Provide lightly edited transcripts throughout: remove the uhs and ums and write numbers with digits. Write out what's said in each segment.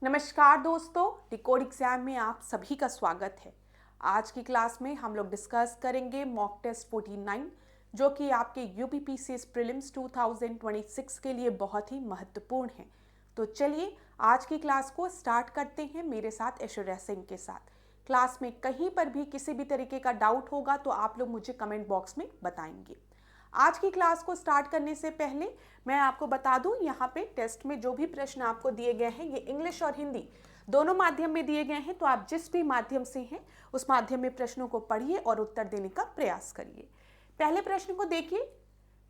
नमस्कार दोस्तों, decode exam में आप सभी का स्वागत है। आज की क्लास में हम लोग डिस्कस करेंगे मॉक टेस्ट 49 जो कि आपके यूपीपीसीएस प्रीलिम्स 2026 के लिए बहुत ही महत्वपूर्ण है। तो चलिए आज की क्लास को स्टार्ट करते हैं मेरे साथ ऐश्वर्या सिंह के साथ। क्लास में कहीं पर भी किसी भी तरीके का डाउट होगा तो आप लोग मुझे कमेंट बॉक्स में बताएंगे। आज की क्लास को स्टार्ट करने से पहले मैं आपको बता दूं, यहाँ पे टेस्ट में जो भी प्रश्न आपको दिए गए हैं ये इंग्लिश और हिंदी दोनों माध्यम में दिए गए हैं। तो आप जिस भी माध्यम से हैं उस माध्यम में प्रश्नों को पढ़िए और उत्तर देने का प्रयास करिए। पहले प्रश्न को देखिए,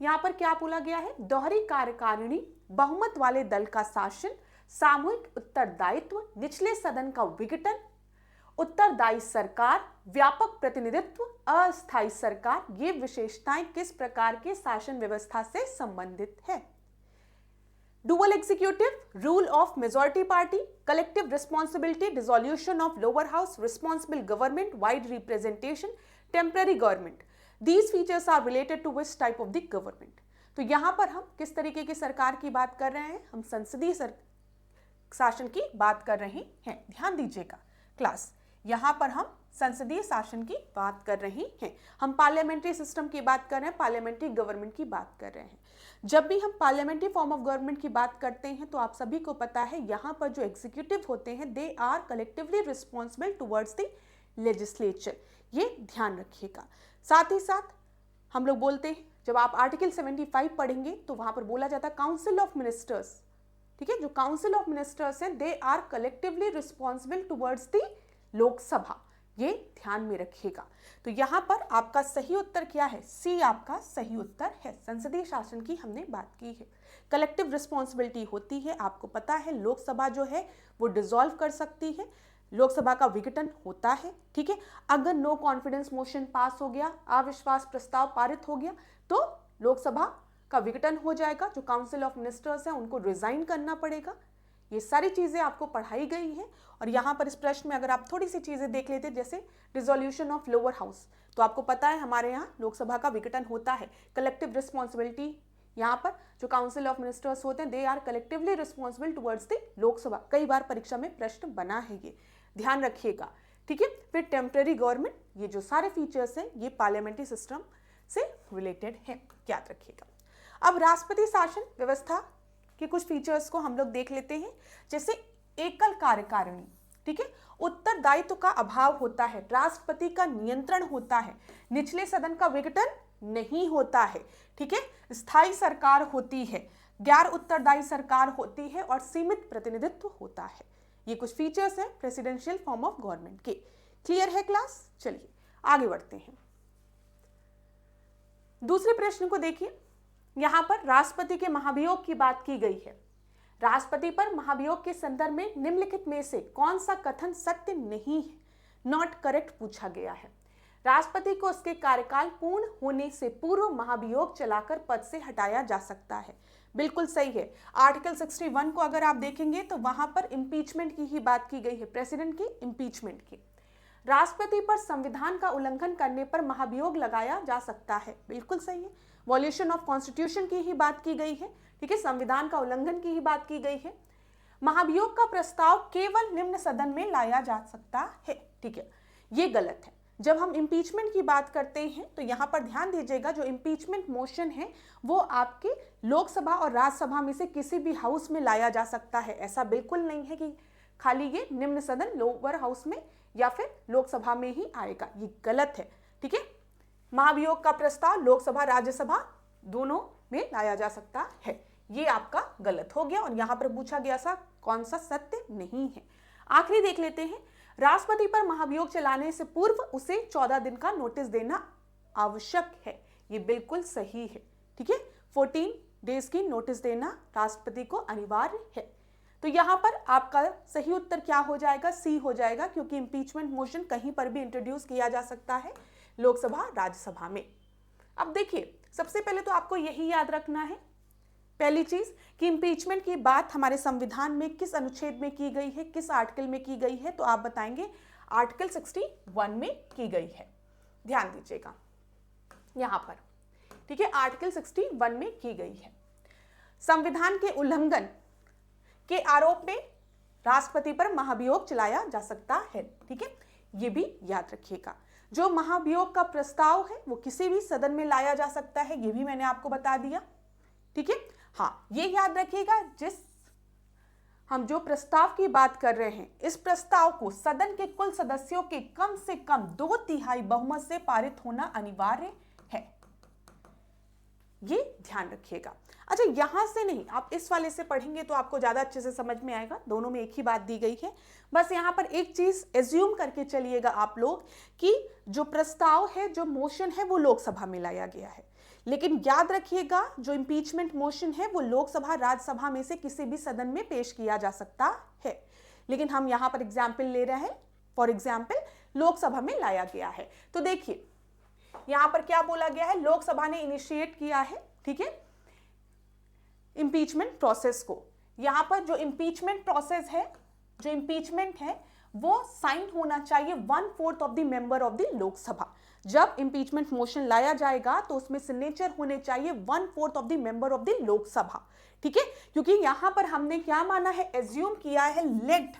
यहाँ पर क्या बोला गया है। दोहरी कार्यकारिणी, बहुमत वाले दल का शासन, सामूहिक उत्तरदायित्व, निचले सदन का विघटन, उत्तरदायी सरकार, व्यापक प्रतिनिधित्व, अस्थायी सरकार, ये विशेषताएं किस प्रकार के शासन व्यवस्था से संबंधित है। Dual executive, rule of majority party, collective responsibility, dissolution of lower house, responsible government, wide representation, temporary government, these features are related to which type of the government. तो यहां पर हम किस तरीके की सरकार की बात कर रहे हैं, हम संसदीय शासन की बात कर रहे हैं। ध्यान दीजिएगा क्लास, यहां पर हम संसदीय शासन की बात कर रहे हैं, हम पार्लियामेंट्री सिस्टम की बात कर रहे हैं, पार्लियामेंट्री गवर्नमेंट की बात कर रहे हैं। जब भी हम पार्लियामेंट्री फॉर्म ऑफ गवर्नमेंट की बात करते हैं तो आप सभी को पता है यहाँ पर जो एग्जीक्यूटिव होते हैं they are collectively responsible towards the legislature, ये ध्यान रखिएगा। साथ ही साथ हम लोग बोलते हैं, जब आप आर्टिकल 75 पढ़ेंगे तो वहां पर बोला जाता है काउंसिल ऑफ मिनिस्टर्स, ठीक है, जो काउंसिल ऑफ मिनिस्टर्स हैं they are collectively responsible towards the Lok Sabha, ये ध्यान में रखिएगा। तो यहां पर आपका सही उत्तर क्या है, सी आपका सही उत्तर है। संसदीय शासन की हमने बात की है, कलेक्टिव रिस्पॉन्सिबिलिटी होती है। आपको पता है लोकसभा जो है वो डिसॉल्व कर सकती है, लोकसभा का विघटन होता है, ठीक है। अगर नो कॉन्फिडेंस मोशन पास हो गया, अविश्वास प्रस्ताव पारित हो गया तो लोकसभा का विघटन हो जाएगा, जो काउंसिल ऑफ मिनिस्टर्स है उनको रिजाइन करना पड़ेगा। ये सारी चीजें आपको पढ़ाई गई हैं। और यहाँ पर इस प्रश्न में अगर आप थोड़ी सी चीजें देख लेते, जैसे डिसोल्यूशन ऑफ लोअर हाउस, तो आपको पता है हमारे यहाँ लोकसभा का विघटन होता है। कलेक्टिव रिस्पॉन्सिबिलिटी, यहाँ पर जो काउंसिल ऑफ मिनिस्टर्स होते हैं they are collectively responsible towards the Lok Sabha, कई बार परीक्षा में प्रश्न बना है, ये ध्यान रखिएगा, ठीक है। फिर टेम्पररी गवर्नमेंट, ये जो सारे फीचर्स हैं ये पार्लियामेंट्री सिस्टम से रिलेटेड है, याद रखिएगा। अब राष्ट्रपति शासन व्यवस्था के कुछ फीचर्स को हम लोग देख लेते हैं, जैसे एकल कार्यकारिणी, ठीक है, उत्तरदायित्व का अभाव होता है, राष्ट्रपति का नियंत्रण होता है, निचले सदन का विघटन नहीं होता है, ठीक है, स्थायी सरकार होती है, गैर उत्तरदायी सरकार होती है और सीमित प्रतिनिधित्व होता है। ये कुछ फीचर्स हैं प्रेसिडेंशियल फॉर्म ऑफ गवर्नमेंट के। क्लियर है क्लास? चलिए आगे बढ़ते हैं। दूसरे प्रश्न को देखिए, यहां पर राष्ट्रपति के महाभियोग की बात की गई है। राष्ट्रपति पर महाभियोग के संदर्भ में निम्नलिखित में से कौन सा कथन सत्य नहीं है, नॉट करेक्ट पूछा गया है। राष्ट्रपति को उसके कार्यकाल पूर्ण होने से पूर्व महाभियोग चलाकर पद से हटाया जा सकता है, बिल्कुल सही है। आर्टिकल 61 को अगर आप देखेंगे तो वहां पर इंपीचमेंट की ही बात की गई है, प्रेसिडेंट की इंपीचमेंट की। राष्ट्रपति पर संविधान का उल्लंघन करने पर महाभियोग लगाया जा सकता है, बिल्कुल सही है। वॉल्यूशन ऑफ कॉन्स्टिट्यूशन की ही बात की गई है, ठीक है, संविधान का उल्लंघन की ही बात की गई है। महाभियोग का प्रस्ताव केवल निम्न सदन में लाया जा सकता है, ठीक है, ये गलत है। जब हम इंपीचमेंट की बात करते हैं तो यहां पर ध्यान दीजिएगा, जो इंपीचमेंट मोशन है वो आपके लोकसभा और राज्यसभा में से किसी भी हाउस में लाया जा सकता है। ऐसा बिल्कुल नहीं है कि खाली ये निम्न सदन लोअर हाउस में या फिर लोकसभा में ही आएगा, ये गलत है, ठीक है। महाभियोग का प्रस्ताव लोकसभा राज्यसभा दोनों में लाया जा सकता है, ये आपका गलत हो गया और यहां पर पूछा गया सा कौन सा सत्य नहीं है। आखिरी देख लेते हैं, राष्ट्रपति पर महाभियोग चलाने से पूर्व उसे 14 दिन का नोटिस देना आवश्यक है, ये बिल्कुल सही है, ठीक है। 14 डेज की नोटिस देना राष्ट्रपति को अनिवार्य है। तो यहां पर आपका सही उत्तर क्या हो जाएगा, सी हो जाएगा, क्योंकि इंपीचमेंट मोशन कहीं पर भी इंट्रोड्यूस किया जा सकता है, लोकसभा राज्यसभा में। अब देखिए, सबसे पहले तो आपको यही याद रखना है, पहली चीज कि इंपीचमेंट की बात हमारे संविधान में किस अनुच्छेद में की गई है, किस आर्टिकल में की गई है, तो आप बताएंगे आर्टिकल 61 में की गई है। ध्यान दीजिएगा यहां पर, ठीक है, आर्टिकल 61 में की गई है। संविधान के उल्लंघन के आरोप में राष्ट्रपति पर महाभियोग चलाया जा सकता है। ठीक है, ये भी याद रखिएगा। जो महाभियोग का प्रस्ताव है वो किसी भी सदन में लाया जा सकता है, ये भी मैंने आपको बता दिया। ठीक है, हाँ, ये याद रखिएगा, हम जो प्रस्ताव की बात कर रहे हैं, इस प्रस्ताव को सदन के कुल सदस्यों के कम से कम 2/3 बहुमत से पारित होना अनिवार्य है, ये ध्यान रखिएगा। अच्छा, यहां से नहीं, आप इस वाले से पढ़ेंगे तो आपको ज्यादा अच्छे से समझ में आएगा, दोनों में एक ही बात दी गई है। बस यहां पर एक चीज एज्यूम करके चलिएगा आप लोग कि जो प्रस्ताव है, जो मोशन है, वो लोकसभा में लाया गया है, लेकिन याद रखिएगा जो इंपीचमेंट मोशन है वो लोकसभा राज्यसभा में से किसी भी सदन में पेश किया जा सकता है, लेकिन हम यहां पर एग्जाम्पल ले रहे हैं, फॉर एग्जाम्पल लोकसभा में लाया गया है। तो देखिए यहां पर क्या बोला गया है, लोकसभा ने इनिशिएट किया है, ठीक है, इंपीचमेंट प्रोसेस को। यहां पर जो इंपीचमेंट प्रोसेस है, जो इंपीचमेंट है वो साइन होना चाहिए 1/4 of the member of the Lok Sabha. जब इंपीचमेंट मोशन लाया जाएगा तो उसमें सिग्नेचर होने चाहिए 1/4 of the member of the Lok Sabha. ठीक है, क्योंकि यहां पर हमने क्या माना है, एज्यूम किया है, लेट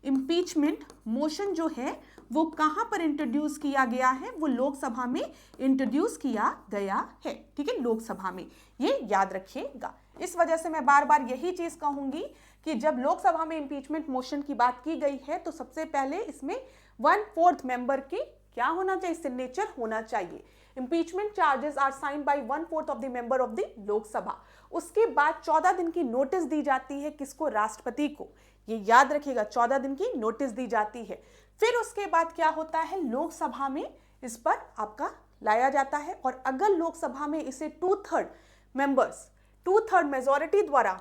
इंपीचमेंट मोशन जो है वो कहां पर इंट्रोड्यूस किया गया है, वो लोकसभा में इंट्रोड्यूस किया गया है। ठीक है, लोकसभा में, ये याद रखिएगा। इस वजह से मैं बार बार यही चीज कहूंगी कि जब लोकसभा में इंपीचमेंट मोशन की बात की गई है तो सबसे पहले इसमें 1/4 मेंबर की क्या होना चाहिए, सिग्नेचर होना चाहिए। Impeachment charges are signed by 1/4 of the member of the Lok Sabha. उसके बाद 14 दिन की नोटिस दी जाती है, किसको, राष्ट्रपति को, ये याद रखिएगा, 14 दिन की नोटिस दी जाती है। फिर उसके बाद क्या होता है, लोकसभा में इस पर आपका लाया जाता है, और अगर लोकसभा में इसे 2/3 मेजॉरिटी द्वारा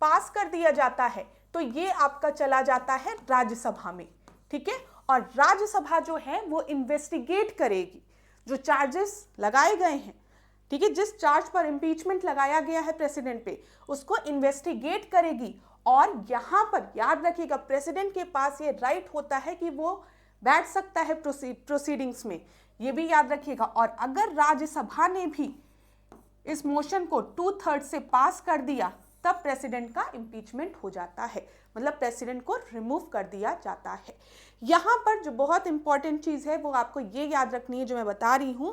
पास कर दिया जाता है तो ये आपका चला जाता है राज्यसभा में। ठीक है, और राज्यसभा जो है वो इन्वेस्टिगेट करेगी जो चार्जेस लगाए गए हैं। ठीक है, जिस चार्ज पर इंपीचमेंट लगाया गया है प्रेसिडेंट पे, उसको इन्वेस्टिगेट करेगी, और यहां पर याद रखिएगा प्रेसिडेंट के पास ये राइट होता है कि वो बैठ सकता है प्रोसीडिंग्स में, ये भी याद रखिएगा। और अगर राज्यसभा ने भी इस मोशन को 2/3 से पास कर दिया तब प्रेसिडेंट का इंपीचमेंट हो जाता है, मतलब प्रेसिडेंट को रिमूव कर दिया जाता है। यहां पर जो बहुत इंपॉर्टेंट चीज है वो आपको ये याद रखनी है जो मैं बता रही हूं,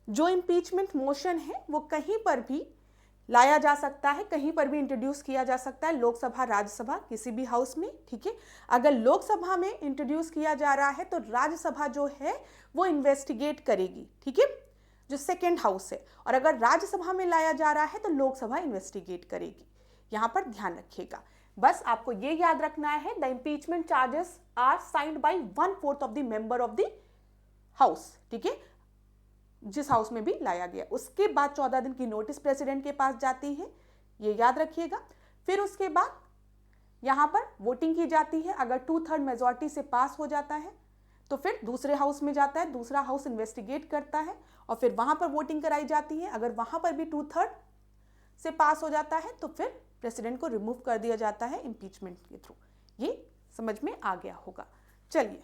जो इंपीचमेंट मोशन है वो कहीं पर भी लाया जा सकता है, कहीं पर भी इंट्रोड्यूस किया जा सकता है, लोकसभा, राज्यसभा, किसी भी हाउस में। ठीक है, अगर लोकसभा में इंट्रोड्यूस किया जा रहा है तो राज्यसभा जो है वो इन्वेस्टिगेट करेगी। ठीक है, जो सेकेंड हाउस है, और अगर राज्यसभा में लाया जा रहा है तो लोकसभा इन्वेस्टिगेट करेगी। यहां पर ध्यान रखिएगा, बस आपको ये याद रखना है, the impeachment charges are signed by 1/4 of the member of the house. ठीक है, जिस हाउस में भी लाया गया। उसके बाद 14 दिन की नोटिस प्रेसिडेंट के पास जाती है, ये याद रखिएगा। फिर उसके बाद यहां पर वोटिंग की जाती है, अगर 2/3 मेजॉरिटी से पास हो जाता है तो फिर दूसरे हाउस में जाता है, दूसरा हाउस इन्वेस्टिगेट करता है और फिर वहां पर वोटिंग कराई जाती है। अगर वहां पर भी 2/3 से पास हो जाता है तो फिर प्रेसिडेंट को रिमूव कर दिया जाता है इंपीचमेंट के थ्रू। ये समझ में आ गया होगा। चलिए,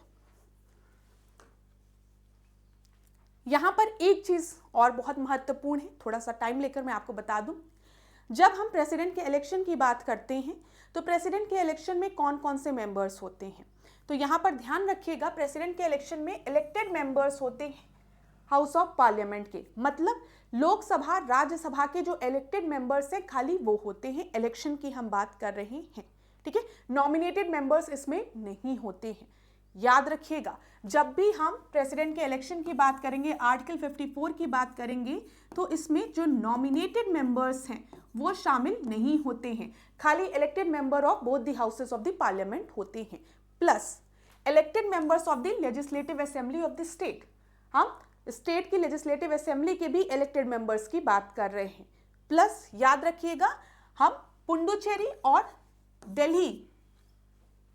यहां पर एक चीज और बहुत महत्वपूर्ण है, थोड़ा सा टाइम लेकर मैं आपको बता दूं। जब हम प्रेसिडेंट के इलेक्शन की बात करते हैं तो प्रेसिडेंट के इलेक्शन में कौन कौन से मेंबर्स होते हैं, तो यहां पर ध्यान रखिएगा, प्रेसिडेंट के इलेक्शन में इलेक्टेड मेंबर्स होते हैं हाउस ऑफ पार्लियामेंट के, मतलब लोकसभा, राज्यसभा के जो इलेक्टेड मेंबर्स हैं खाली वो होते हैं। इलेक्शन की हम बात कर रहे हैं। ठीक है, नॉमिनेटेड मेंबर्स इसमें नहीं होते हैं। याद रखिएगा, जब भी हम प्रेसिडेंट के इलेक्शन की बात करेंगे, आर्टिकल 54 की बात करेंगे, तो इसमें जो नॉमिनेटेड मेंबर्स हैं वो शामिल नहीं होते हैं, खाली elected member of both the houses of the parliament होते हैं, plus elected members of the legislative assembly of the state. हम स्टेट की लेजिस्लेटिव असेंबली के भी इलेक्टेड मेंबर्स की बात कर रहे हैं, प्लस याद रखिएगा हम पुडुचेरी और दिल्ली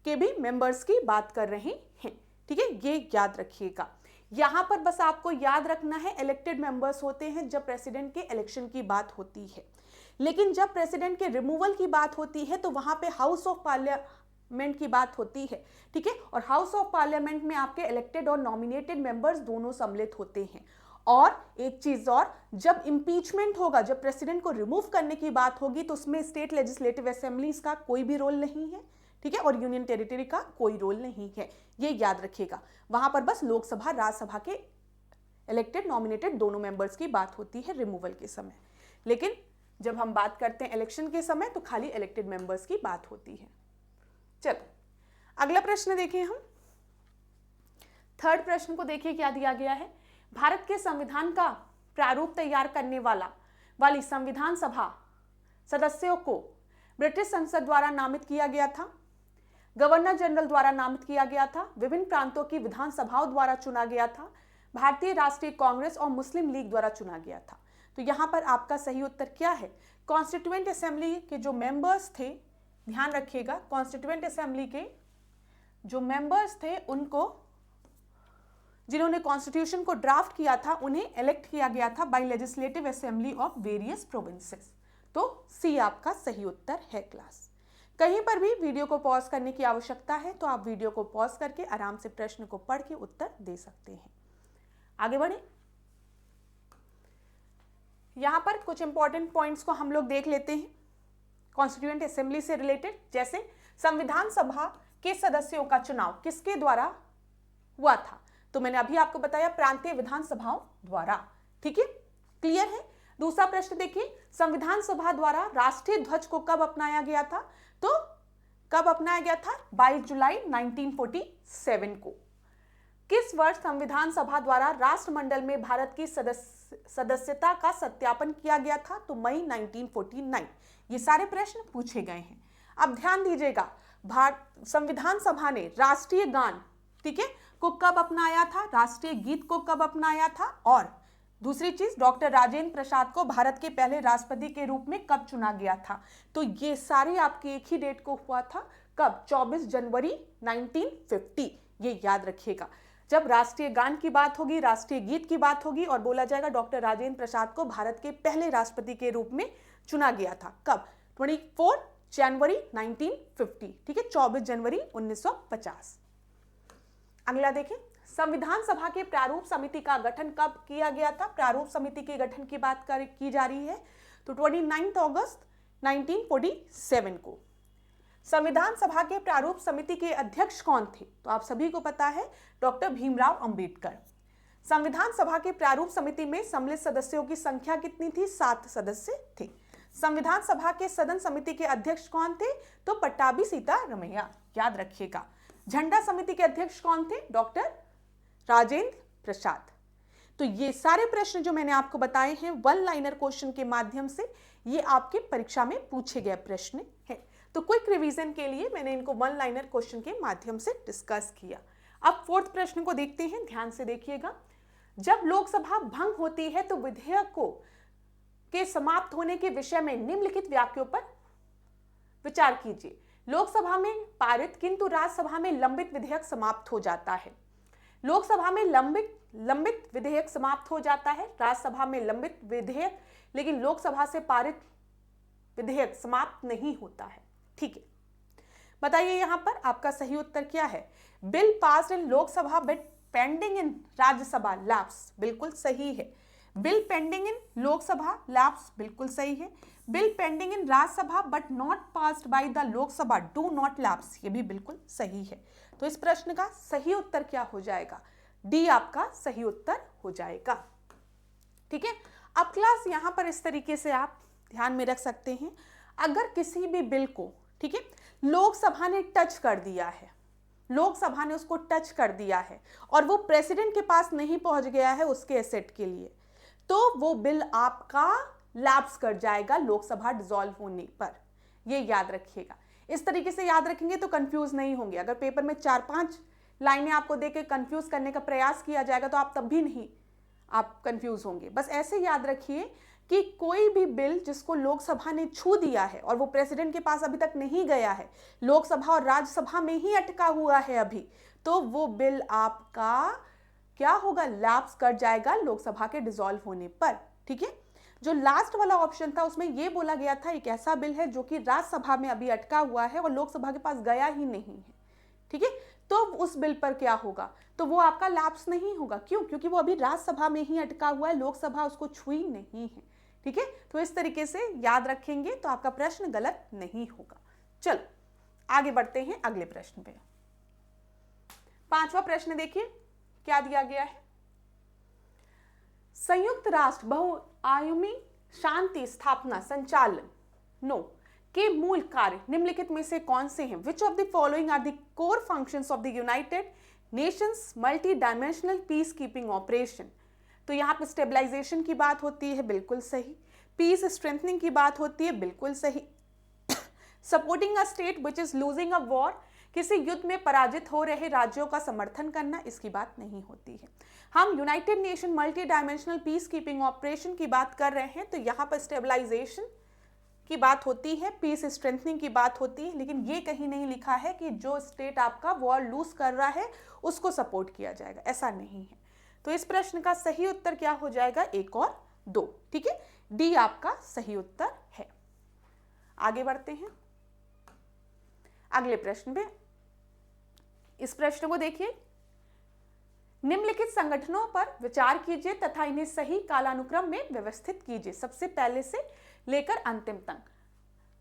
के भी मेंबर्स की बात कर रहे हैं। ठीक है, ये याद रखिएगा। यहां पर बस आपको याद रखना है, इलेक्टेड मेंबर्स होते हैं जब प्रेसिडेंट के इलेक्शन की बात होती है, लेकिन जब प्रेसिडेंट के रिमूवल की बात होती है तो वहां पे हाउस ऑफ पार्लियामेंट की बात होती है। ठीक है, और हाउस ऑफ पार्लियामेंट में आपके इलेक्टेड और नॉमिनेटेड मेंबर्स दोनों सम्मिलित होते हैं। और एक चीज और, जब इंपीचमेंट होगा, जब प्रेसिडेंट को रिमूव करने की बात होगी तो उसमें स्टेट लेजिस्लेटिव असेंबलीज का कोई भी रोल नहीं है। ठीक है, और यूनियन टेरिटरी का कोई रोल नहीं है, ये याद रखिएगा। वहां पर बस लोकसभा राज्यसभा के इलेक्टेड नॉमिनेटेड दोनों मेंबर्स की बात होती है रिमूवल के समय, लेकिन जब हम बात करते हैं इलेक्शन के समय तो खाली इलेक्टेड मेंबर्स की बात होती है। चलो अगला प्रश्न देखिए हम, थर्ड प्रश्न को देखिए क्या दिया गया है। भारत के संविधान का प्रारूप तैयार करने वाली संविधान सभा सदस्यों को ब्रिटिश संसद द्वारा नामित किया गया था, गवर्नर जनरल द्वारा नामित किया गया था, विभिन्न प्रांतों की विधानसभाओं द्वारा चुना गया था, भारतीय राष्ट्रीय कांग्रेस और मुस्लिम लीग द्वारा चुना गया था। तो यहां पर आपका सही उत्तर क्या है? कॉन्स्टिट्यूएंट असेंबली के जो मेंबर्स थे, ध्यान रखिएगा, कॉन्स्टिट्यूएंट असेंबली के जो मेंबर्स थे उनको, जिन्होंने कॉन्स्टिट्यूशन को ड्राफ्ट किया था, उन्हें इलेक्ट किया गया था by legislative assembly of various provinces. तो सी आपका सही उत्तर है क्लास। कहीं पर भी वीडियो को पॉज करने की आवश्यकता है तो आप वीडियो को पॉज करके आराम से प्रश्न को पढ़ के उत्तर दे सकते हैं। आगे बढ़े, यहां पर कुछ इंपॉर्टेंट पॉइंट्स को हम लोग देख लेते हैं कॉन्स्टिट्यूएंट असेंबली से रिलेटेड। जैसे संविधान सभा के सदस्यों का चुनाव किसके द्वारा हुआ था? तो मैंने अभी आपको बताया, प्रांतीय विधानसभाओं द्वारा। ठीक है, क्लियर है। दूसरा प्रश्न देखिए, संविधान सभा द्वारा राष्ट्रीय ध्वज को कब अपनाया गया था? तो कब अपनाया गया था? 22 जुलाई 1947 को। किस वर्ष संविधान सभा द्वारा राष्ट्रमंडल में भारत की सदस्यता का सत्यापन किया गया था? तो मई 1949। ये सारे प्रश्न पूछे गए हैं। अब ध्यान दीजिएगा, संविधान सभा ने राष्ट्रीय गान, ठीक है, को कब अपनाया था, राष्ट्रीय गीत को कब अपनाया था, और दूसरी चीज, डॉक्टर राजेंद्र प्रसाद को भारत के पहले राष्ट्रपति के रूप में कब चुना गया था? तो ये सारे आपके एक ही डेट को हुआ था। कब? 24 जनवरी 1950। ये याद रखिएगा। जब राष्ट्रीय गान की बात होगी, राष्ट्रीय गीत की बात होगी और बोला जाएगा डॉक्टर राजेंद्र प्रसाद को भारत के पहले राष्ट्रपति के रूप में चुना गया था। कब? 24 जनवरी 1950। ठीक है, 24 जनवरी 1950। अगला देखें, संविधान सभा के प्रारूप समिति का गठन कब किया गया था? प्रारूप समिति के गठन की बात की जा रही है तो 29 अगस्त 1947 को। संविधान सभा के प्रारूप समिति के अध्यक्ष कौन थे? तो आप सभी को पता है, डॉक्टर भीमराव अंबेडकर। संविधान सभा के प्रारूप समिति में सम्मिलित सदस्यों की संख्या कितनी थी? 7 सदस्य थे। संविधान सभा के सदन समिति के अध्यक्ष कौन थे? तो पट्टाभी सीतारमैया, याद रखिएगा। झंडा समिति के अध्यक्ष कौन थे? डॉक्टर राजेंद्र प्रसाद। तो ये सारे प्रश्न जो मैंने आपको बताए हैं वन लाइनर क्वेश्चन के माध्यम से, ये आपके परीक्षा में पूछे गए प्रश्न हैं। तो क्विक रिवीजन के लिए मैंने इनको वन लाइनर क्वेश्चन के माध्यम से डिस्कस किया। अब फोर्थ प्रश्न को देखते हैं, ध्यान से देखिएगा। जब लोकसभा भंग होती है तो विधेयक के समाप्त होने के विषय में निम्नलिखित वाक्यों पर विचार कीजिए। लोकसभा में पारित किंतु राज्यसभा में लंबित विधेयक समाप्त हो जाता है। लोकसभा में लंबित विधेयक समाप्त हो जाता है, राज्यसभा में लंबित विधेयक, लेकिन लोकसभा से पारित विधेयक समाप्त नहीं होता है। ठीक है, बताइए यहां पर आपका सही उत्तर क्या है? Bill passed in Lok Sabha but pending in Rajya Sabha lapse, बिल्कुल सही है। Bill pending in Lok Sabha lapse, बिल्कुल सही है। Bill pending in Rajya Sabha but not passed by the Lok Sabha do not lapse, ये भी बिल्कुल सही है। तो इस प्रश्न का सही उत्तर क्या हो जाएगा? डी आपका सही उत्तर हो जाएगा। ठीक है, अब क्लास यहां पर इस तरीके से आप ध्यान में रख सकते हैं, अगर किसी भी बिल को, ठीक है, लोकसभा ने टच कर दिया है, लोकसभा ने उसको टच कर दिया है और वो प्रेसिडेंट के पास नहीं पहुंच गया है उसके एसेट के लिए, तो वो बिल आपका लैप्स कर जाएगा लोकसभा डिसॉल्व होने पर। ये याद रखिएगा। इस तरीके से याद रखेंगे तो कंफ्यूज नहीं होंगे। अगर पेपर में 4-5 लाइनें आपको देके कंफ्यूज करने का प्रयास किया जाएगा तो आप तब भी नहीं आप कंफ्यूज होंगे। बस ऐसे याद रखिए कि कोई भी बिल जिसको लोकसभा ने छू दिया है और वो प्रेसिडेंट के पास अभी तक नहीं गया है, लोकसभा और राज्यसभा में ही अटका हुआ है अभी, तो वो बिल आपका क्या होगा? लैप्स कर जाएगा लोकसभा के डिसॉल्व होने पर। ठीक है, जो लास्ट वाला ऑप्शन था उसमें यह बोला गया था एक ऐसा बिल है जो कि राज्यसभा में अभी अटका हुआ है और लोकसभा के पास गया ही नहीं है। ठीक है, तो उस बिल पर क्या होगा? तो वो आपका लैप्स नहीं होगा। क्यों? क्योंकि वो अभी राज्यसभा में ही अटका हुआ है, लोकसभा उसको छुई नहीं है। ठीक है, तो इस तरीके से याद रखेंगे तो आपका प्रश्न गलत नहीं होगा। चलो आगे बढ़ते हैं अगले प्रश्न पे। पांचवा प्रश्न देखिए क्या दिया गया है। संयुक्त राष्ट्र बहुआयामी शांति स्थापना संचालन नो के मूल कार्य निम्नलिखित में से कौन से हैं? Which of the following are the core functions of the United Nations multi dimensional peace keeping operation. तो यहाँ पे स्टेबलाइजेशन की बात होती है, बिल्कुल सही। पीस स्ट्रेंथनिंग की बात होती है, बिल्कुल सही। Supporting a state which is losing a war, किसी युद्ध में पराजित हो रहे राज्यों का समर्थन करना, इसकी बात नहीं होती है। हम United nation multi dimensional peace keeping operation की बात कर रहे हैं, तो यहाँ पर स्टेबलाइजेशन की बात होती है, पीस स्ट्रेंथनिंग की बात होती है, लेकिन ये कहीं नहीं लिखा है कि जो स्टेट आपका वॉर लूज कर रहा है उसको सपोर्ट किया जाएगा, ऐसा नहीं है। तो इस प्रश्न का सही उत्तर क्या हो जाएगा? 1 और 2। ठीक है, डी आपका सही उत्तर है। आगे बढ़ते हैं अगले प्रश्न पे। इस प्रश्न को देखिए, निम्नलिखित संगठनों पर विचार कीजिए तथा इन्हें सही कालानुक्रम में व्यवस्थित कीजिए, सबसे पहले से लेकर अंतिम तक।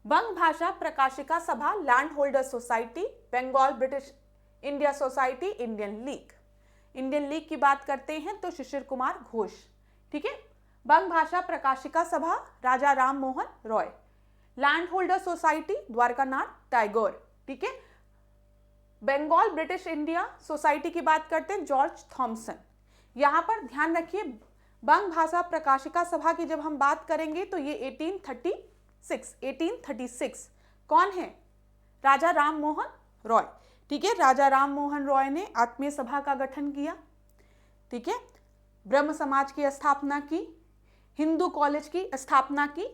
बंग Bhasha Prakashika Sabha, land holder society, Bengal British India society, Indian league. Indian league की बात करते हैं तो शिशिर कुमार घोष। ठीक है, बंग Bhasha Prakashika Sabha Raja Ram Mohan Roy, land holder society Dwarkanath Tagore. ठीक है, बंगाल ब्रिटिश इंडिया सोसाइटी की बात करते हैं जॉर्ज थॉमसन। यहां पर ध्यान रखिए, बंग भाषा प्रकाशिका सभा की जब हम बात करेंगे तो ये 1836 कौन है? राजा राम मोहन रॉय। ठीक है, राजा राम मोहन रॉय ने आत्मीय सभा का गठन किया। ठीक है, ब्रह्म समाज की स्थापना की, हिंदू कॉलेज की स्थापना की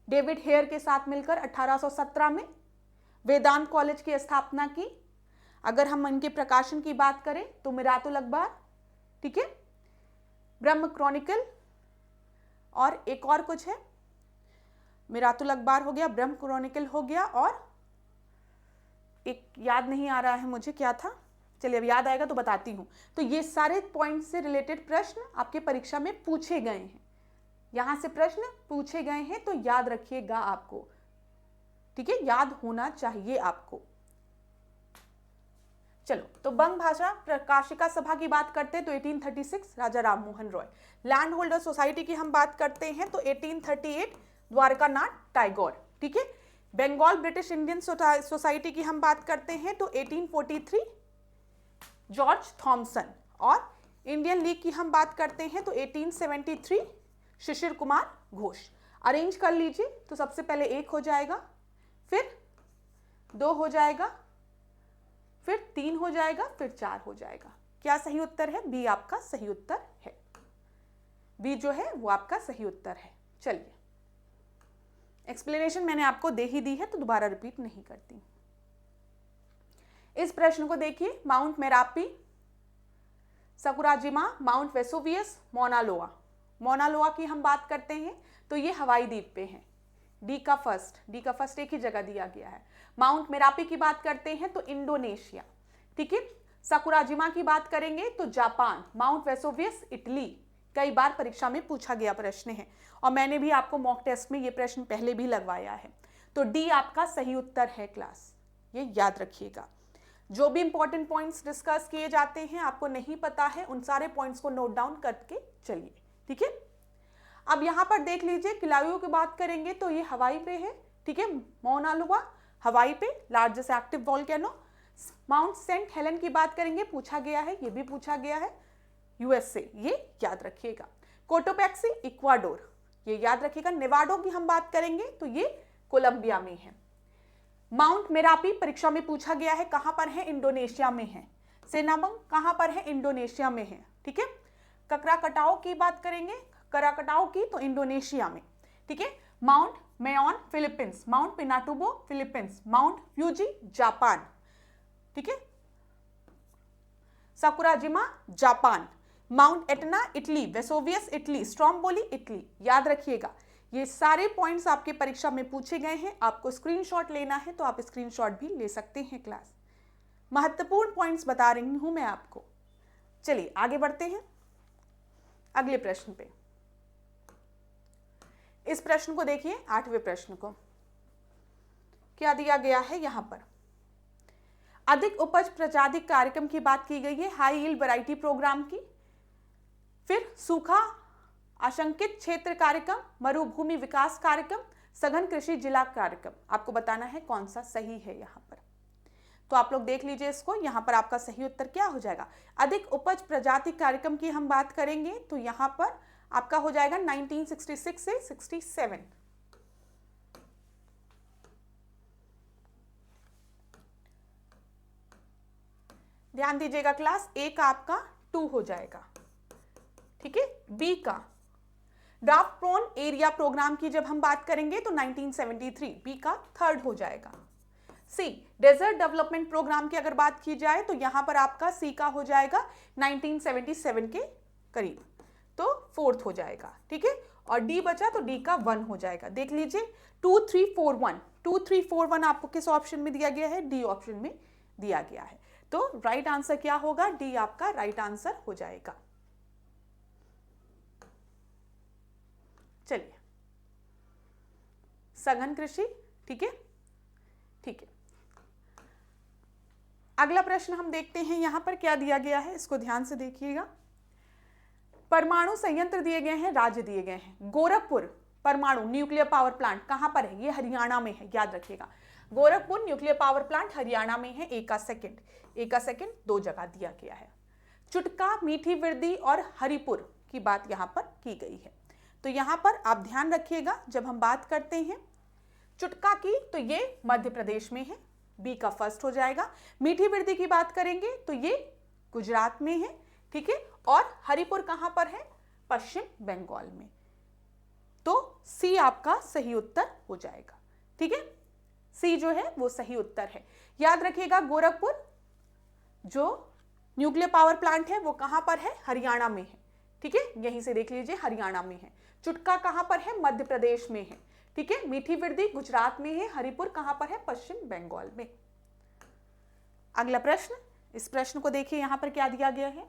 डेविड हेयर के साथ मिलकर 1817 में, वेदांत कॉलेज की स्थापना की। अगर हम इनके प्रकाशन की बात करें तो मिरातुल अखबार, ठीक है, ब्रह्म क्रॉनिकल, और एक और कुछ है, मिरातुल अखबार हो गया, ब्रह्म क्रॉनिकल हो गया, और एक याद नहीं आ रहा है मुझे क्या था, चलिए अब याद आएगा तो बताती हूं। तो ये सारे पॉइंट से रिलेटेड प्रश्न आपके परीक्षा में पूछे गए हैं, यहां से प्रश्न पूछे गए हैं, तो याद रखिएगा आपको। ठीक है, याद होना चाहिए आपको। चलो, तो बंग भाषा प्रकाशिका सभा की बात करते हैं तो 1836 Raja Ram Mohan Roy. Land holder society की हम बात करते हैं तो 1838 द्वारकानाथ टैगोर। ठीक है, बंगाल ब्रिटिश इंडियन सोसाइटी की हम बात करते हैं तो 1843 जॉर्ज थॉमसन, और इंडियन लीग की हम बात करते हैं तो 1873 शिशिर कुमार घोष। अरेंज कर लीजिए, तो सबसे पहले 1 हो जाएगा, फिर 2 हो जाएगा, फिर 3 हो जाएगा, फिर 4 हो जाएगा। क्या सही उत्तर है? बी आपका सही उत्तर है। बी जो है वो आपका सही उत्तर है। चलिए, एक्सप्लेनेशन मैंने आपको दे ही दी है तो दोबारा रिपीट नहीं करती। इस प्रश्न को देखिए, mount Merapi, Sakurajima, mount Vesuvius, मौना लोआ। मौना लोआ की हम बात करते हैं तो ये हवाई द्वीप पे है। डी का फर्स्ट एक ही जगह दिया गया है। माउंट मेरापी की बात करते हैं तो इंडोनेशिया। ठीक है, सकुराजिमा की बात करेंगे तो जापान, माउंट वेसुवियस इटली। कई बार परीक्षा में पूछा गया प्रश्न है, और मैंने भी आपको मॉक टेस्ट में ये प्रश्न पहले भी लगवाया है। तो डी आपका सही उत्तर है क्लास, ये याद रखिएगा। जो भी इंपॉर्टेंट पॉइंट्स डिस्कस किए जाते हैं, आपको नहीं पता है, उन सारे पॉइंट्स को नोट डाउन करके चलिए। ठीक है, अब यहां पर देख लीजिए, किलायू की बात करेंगे तो ये हवाई पे है। ठीक है, मौना लोआ हवाई पे, largest active volcano. Mount Saint Helen की बात करेंगे, पूछा गया है, ये भी पूछा गया है, यूएसए, ये याद रखिएगा। कोटोपैक्सी इक्वाडोर, ये याद रखिएगा। नेवाडो की हम बात करेंगे तो ये कोलंबिया में है। माउंट मेरापी परीक्षा में पूछा गया है, कहां पर है? इंडोनेशिया में है। सेनाबंग कहां पर है? इंडोनेशिया में है। ठीक है, ककराकटाओ की बात करेंगे, कराकटाओ की, तो इंडोनेशिया में। ठीक है, Mount Mayon Philippines, Mount Pinatubo Philippines, Mount Fuji Japan. ठीक है, Sakurajima Japan, Mount Etna Italy, Vesuvius Italy, Stromboli Italy. याद रखिएगा, ये सारे पॉइंट्स आपके परीक्षा में पूछे गए हैं। आपको स्क्रीनशॉट लेना है तो आप स्क्रीनशॉट भी ले सकते हैं क्लास। महत्वपूर्ण पॉइंट्स बता रही हूं मैं आपको। चलिए आगे बढ़ते हैं अगले प्रश्न पे। इस प्रश्न को देखिए, 8वें प्रश्न को क्या दिया गया है यहां पर। अधिक उपज प्रजाति कार्यक्रम की बात की गई है, हाई यील्ड वैरायटी प्रोग्राम की। फिर सूखा आशंकित क्षेत्र कार्यक्रम, मरुभूमि विकास कार्यक्रम, सघन कृषि जिला कार्यक्रम। आपको बताना है कौन सा सही है यहाँ पर। तो आप लोग देख लीजिए इसको, यहाँ पर आपका सही उत्तर क्या हो जाएगा। अधिक उपज प्रजाति कार्यक्रम की हम बात करेंगे तो यहाँ पर आपका हो जाएगा 1966 से 67। ध्यान दीजिएगा क्लास, ए का आपका 2 हो जाएगा, ठीक है। बी का ड्राफ्ट प्रोन एरिया प्रोग्राम की जब हम बात करेंगे तो 1973, बी का 3rd हो जाएगा। सी डेजर्ट डेवलपमेंट प्रोग्राम की अगर बात की जाए तो यहां पर आपका सी का हो जाएगा 1977 के करीब, तो 4th हो जाएगा, ठीक है। और डी बचा तो डी का 1 हो जाएगा। देख लीजिए 2 3 4 1, 2 3 4 1 आपको किस ऑप्शन में दिया गया है, डी ऑप्शन में दिया गया है। तो राइट आंसर क्या होगा, डी आपका राइट आंसर हो जाएगा। चलिए सघन कृषि, ठीक है, ठीक है। अगला प्रश्न हम देखते हैं यहां पर क्या दिया गया है, इसको ध्यान से देखिएगा। परमाणु संयंत्र दिए गए हैं, राज्य दिए गए हैं। गोरखपुर परमाणु न्यूक्लियर पावर प्लांट कहां पर है, ये हरियाणा में है, याद रखिएगा। Gorakhpur nuclear power plant Haryana में है। ए का सेकंड 2 जगह दिया गया है। चुटका, मीठी विरदी और हरिपुर की बात यहां पर की गई है। तो यहां पर आप ध्यान रखिएगा, जब हम बात करते हैं चुटका की तो ये मध्य प्रदेश में है, बी का 1st हो जाएगा। मीठी विरदी की बात करेंगे तो ये गुजरात में है, ठीक है। और हरिपुर कहां पर है, पश्चिम बंगाल में। तो सी आपका सही उत्तर हो जाएगा, ठीक है। सी जो है वो सही उत्तर है। याद रखिएगा गोरखपुर जो न्यूक्लियर पावर प्लांट है वो कहां पर है, हरियाणा में है, ठीक है। यहीं से देख लीजिए हरियाणा में है। चुटका कहां पर है, मध्य प्रदेश में है, ठीक है। मीठी विरदी गुजरात में है। हरिपुर कहां पर है, पश्चिम बंगाल में। अगला प्रश्न, इस प्रश्न को देखिए यहां पर क्या दिया गया है।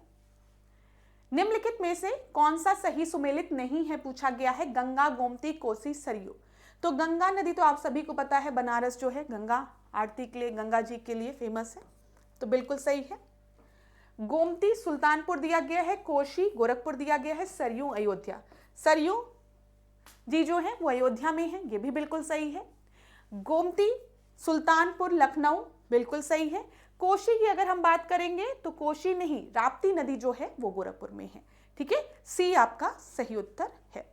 निम्नलिखित में से कौन सा सही सुमेलित नहीं है पूछा गया है। गंगा, गोमती, कोसी, सरयू। तो गंगा नदी तो आप सभी को पता है, बनारस जो है गंगा आरती के लिए, गंगा जी के लिए फेमस है, तो बिल्कुल सही है। गोमती सुल्तानपुर दिया गया है, कोशी गोरखपुर दिया गया है, सरयू अयोध्या। सरयू जी जो है वो अयोध्या में है, ये भी बिल्कुल सही है। गोमती सुल्तानपुर लखनऊ बिल्कुल सही है। कोशी की अगर हम बात करेंगे तो कोशी नहीं, राप्ती नदी जो है वो गोरखपुर में है, ठीक है। सी आपका सही उत्तर है,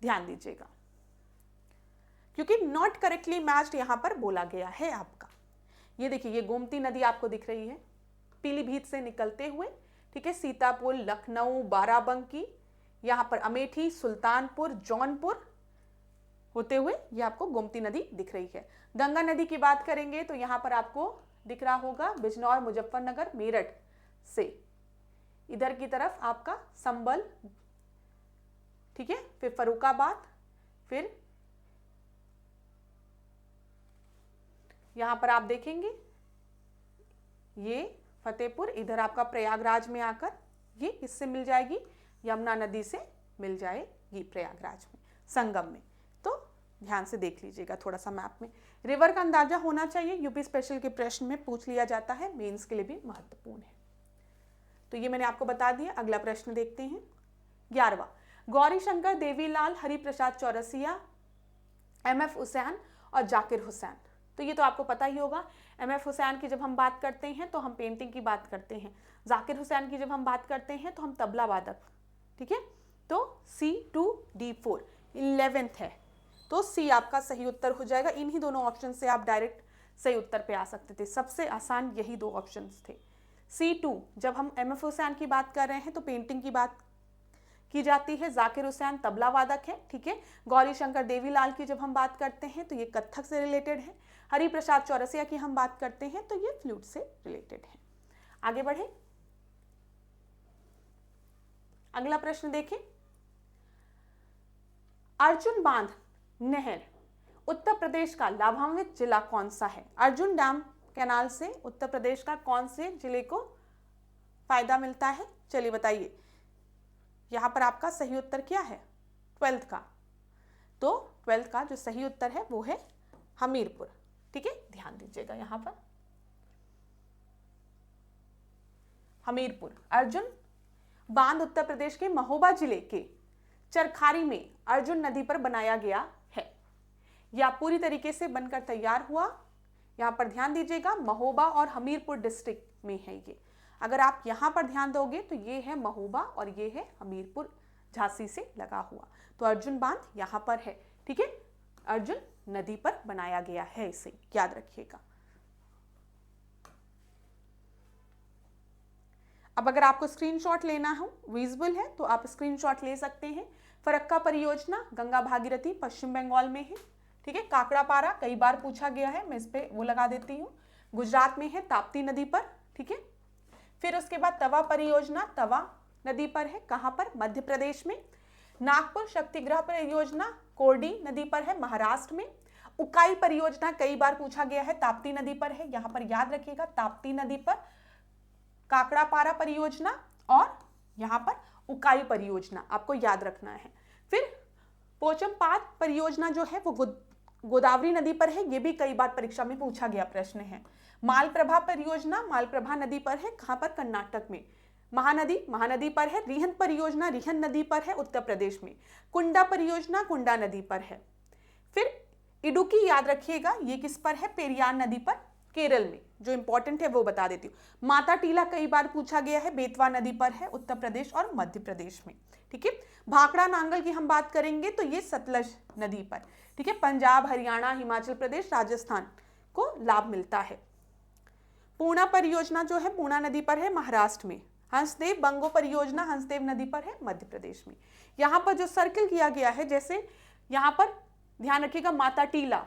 ध्यान दीजिएगा, क्योंकि नॉट करेक्टली मैच्ड यहां पर बोला गया है आपका। ये देखिए, ये गोमती नदी आपको दिख रही है पीलीभीत से निकलते हुए, ठीक है। सीतापुर, लखनऊ, बाराबंकी, यहां पर अमेठी, सुल्तानपुर, जौनपुर होते हुए ये आपको गोमती नदी दिख रही है। गंगा नदी की बात करेंगे तो यहां पर आपको दिख रहा होगा बिजनौर, मुजफ्फरनगर, मेरठ से इधर की तरफ आपका संबल, ठीक है। फिर फर्रुखाबाद, फिर यहां पर आप देखेंगे ये फतेहपुर, इधर आपका प्रयागराज में आकर ये किससे मिल जाएगी, यमुना नदी से मिल जाएगी प्रयागराज में, संगम में। तो ध्यान से देख लीजिएगा थोड़ा सा मैप में। रिवर का अंदाजा होना चाहिए, यूपी स्पेशल के प्रश्न में पूछ लिया जाता है, मेंस के लिए भी महत्वपूर्ण है। तो ये मैंने आपको बता दिया। अगला प्रश्न देखते हैं 11वां। गौरी शंकर, देवीलाल, हरिप्रसाद चौरसिया, MF हुसैन और जाकिर हुसैन। तो ये तो आपको पता ही होगा। MF हुसैन की जब हम बात करते हैं तो हम पेंटिंग की बात करते हैं, जाकिर हुसैन की जब हम बात करते हैं तो हम तबला वादक, ठीक है। तो C2D4 11th है, तो सी आपका सही उत्तर हो जाएगा। इन्हीं दोनों ऑप्शन से आप डायरेक्ट सही उत्तर पे आ सकते थे, सबसे आसान यही 2 ऑप्शंस थे। C2 जब हम MF हुसैन की बात कर रहे हैं तो पेंटिंग की बात की जाती है, जाकिर हुसैन तबला वादक है, ठीक है। गौरी शंकर देवीलाल की जब हम बात करते हैं तो ये कत्थक से रिलेटेड है। हरिप्रसाद चौरसिया की हम बात करते हैं तो ये फ्लूट से रिलेटेड है। आगे बढ़े, अगला प्रश्न देखें। अर्जुन बांध नहर उत्तर प्रदेश का लाभान्वित जिला कौन सा है। अर्जुन डैम कैनाल से उत्तर प्रदेश का कौन से जिले को फायदा मिलता है, चलिए बताइए। यहां पर आपका सही उत्तर क्या है, 12th का। तो 12th का जो सही उत्तर है वो है हमीरपुर, ठीक है। ध्यान दीजिएगा यहां पर। हमीरपुर। अर्जुन बांध उत्तर प्रदेश के महोबा जिले के चरखारी में अर्जुन नदी पर बनाया गया है। यह पूरी तरीके से बनकर तैयार हुआ। यहाँ पर ध्यान दीजिएगा, महोबा और हमीरपुर डिस्ट्रिक्ट में है ये। अगर आप यहाँ पर ध्यान दोगे तो ये है महोबा और ये है हमीरपुर, झांसी से लगा हुआ। तो अर्जुन बांध यहाँ पर है, ठीक है। अर्जुन नदी पर बनाया गया है, इसे याद रखिएगा। अब अगर आपको स्क्रीनशॉट लेना हो, विजिबल है तो आप स्क्रीनशॉट ले सकते हैं। फरक्का परियोजना गंगा भागीरथी पश्चिम बंगाल में है, ठीक है। काकड़ापारा कई बार पूछा गया है, मैं इस पे वो लगा देती हूँ, गुजरात में है ताप्ती नदी पर, ठीक है। फिर उसके बाद तवा परियोजना तवा नदी पर है, कहाँ पर? मध्य प्रदेश में। नागपुर शक्तिगृह परियोजना कोरडी नदी पर है, महाराष्ट्र में। उकाई परियोजना कई बार पूछा गया है, ताप्ती नदी पर है, यहाँ पर याद रखिएगा ताप्ती नदी पर। काकड़ापारा परियोजना और यहाँ पर उकाई परियोजना आपको याद रखना है। फिर पोचमपाद परियोजना जो है वो गोदावरी नदी पर है, ये भी कई बार परीक्षा में पूछा गया प्रश्न है। मालप्रभा परियोजना मालप्रभा नदी पर है, कहाँ पर? कर्नाटक में। महानदी पर है। रिहन परियोजना रिहन नदी पर है, उत्तर प्रदेश में। कुंडा परियोजना कुंडा नदी पर है। फिर इडुक्की याद रखिएगा, ये किस पर है? पेरियार नदी पर, केरल में। जो इंपॉर्टेंट है वो बता देती हूँ। माता टीला कई बार पूछा गया है, बेतवा नदी पर है, उत्तर प्रदेश और मध्य प्रदेश में, ठीक है। भाखड़ा नांगल की हम बात करेंगे तो ये सतलज नदी पर, ठीक है। पंजाब, हरियाणा, हिमाचल प्रदेश, राजस्थान को लाभ मिलता है। पूर्णा परियोजना जो है पूर्णा नदी पर है, महाराष्ट्र में। हंसदेव बंगो परियोजना हंसदेव नदी पर है, मध्य प्रदेश में। यहाँ पर जो सर्किल किया गया है, जैसे यहाँ पर ध्यान रखिएगा, माता टीला,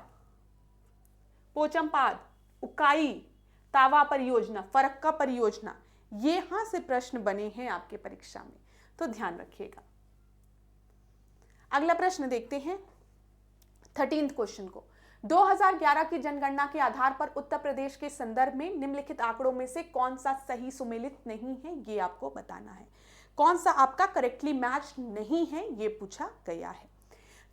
पोचमपाद, उकाई, तावा परियोजना, फरक्का परियोजना, ये यहां से प्रश्न बने हैं आपके परीक्षा में, तो ध्यान रखिएगा। अगला प्रश्न देखते हैं 13th क्वेश्चन को। 2011 की जनगणना के आधार पर उत्तर प्रदेश के संदर्भ में निम्नलिखित आंकड़ों में से कौन सा सही सुमेलित नहीं है, ये आपको बताना है। कौन सा आपका करेक्टली मैच नहीं है, ये पूछा गया है।